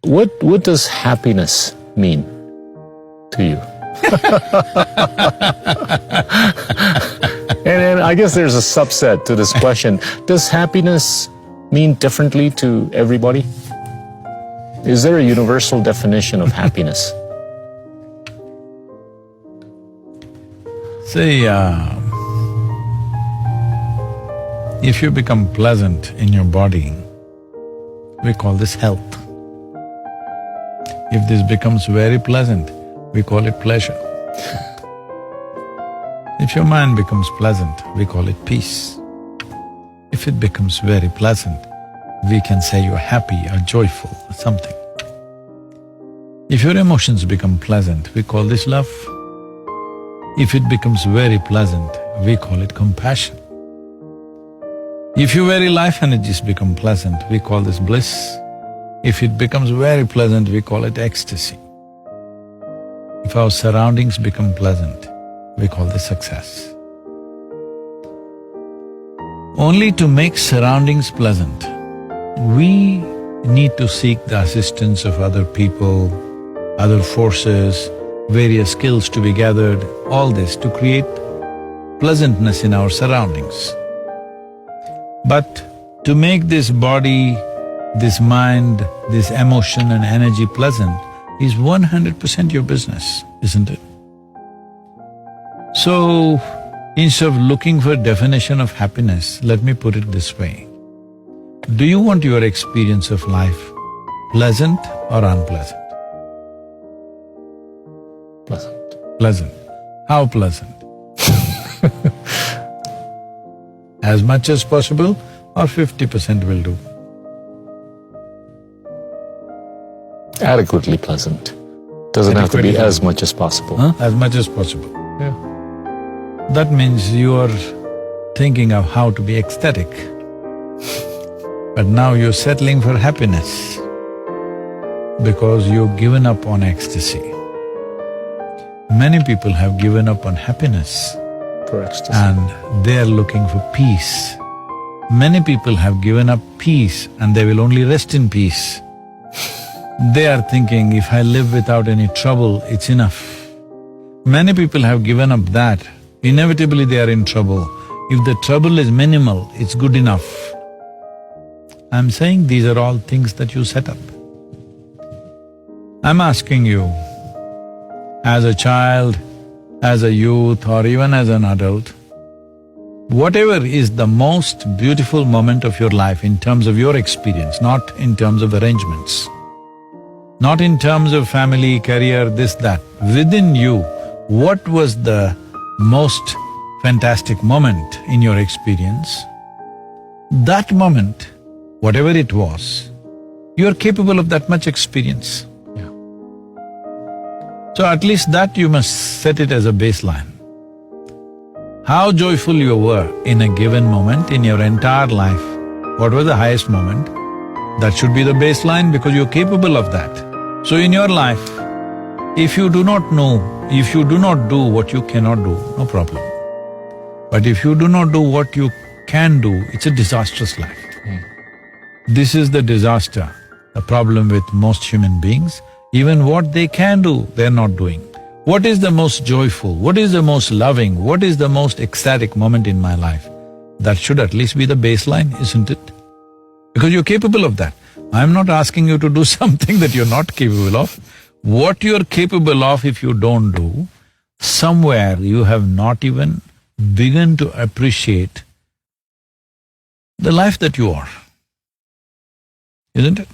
What does happiness mean to you? And I guess there's a subset to this question. Does happiness mean differently to everybody? Is there a universal definition of happiness? See, if you become pleasant in your body, we call this health. If this becomes very pleasant, we call it pleasure. If your mind becomes pleasant, we call it peace. If it becomes very pleasant, we can say you're happy or joyful or something. If your emotions become pleasant, we call this love. If it becomes very pleasant, we call it compassion. If your very life energies become pleasant, we call this bliss. If it becomes very pleasant, we call it ecstasy. If our surroundings become pleasant, we call this success. Only to make surroundings pleasant, we need to seek the assistance of other people, other forces, various skills to be gathered, all this to create pleasantness in our surroundings. But to make this body, this mind, this emotion and energy pleasant is 100% your business, isn't it? So, instead of looking for a definition of happiness, let me put it this way. Do you want your experience of life pleasant or unpleasant? Pleasant. Pleasant. How pleasant? As much as possible or 50% will do? Adequately pleasant. Doesn't have to be as much as possible. Huh? As much as possible. Yeah. That means you are thinking of how to be ecstatic. But now you're settling for happiness because you've given up on ecstasy. Many people have given up on happiness For ecstasy. and they are looking for peace. Many people have given up peace and they will only rest in peace. They are thinking, if I live without any trouble, it's enough. Many people have given up that, inevitably they are in trouble. If the trouble is minimal, it's good enough. I'm saying these are all things that you set up. I'm asking you, as a child, as a youth or even as an adult, whatever is the most beautiful moment of your life in terms of your experience, not in terms of arrangements, not in terms of family, career, this, that, within you, what was the most fantastic moment in your experience? That moment, whatever it was, you are capable of that much experience. Yeah. So at least that you must set it as a baseline. How joyful you were in a given moment in your entire life, what was the highest moment, that should be the baseline because you're capable of that. So in your life, if you do not know, if you do not do what you cannot do, no problem. But if you do not do what you can do, it's a disastrous life. This is the disaster, the problem with most human beings. Even what they can do, they're not doing. What is the most joyful, what is the most loving, what is the most ecstatic moment in my life? That should at least be the baseline, isn't it? Because you're capable of that. I'm not asking you to do something that you're not capable of. What you're capable of, if you don't do, somewhere you have not even begun to appreciate the life that you are, isn't it?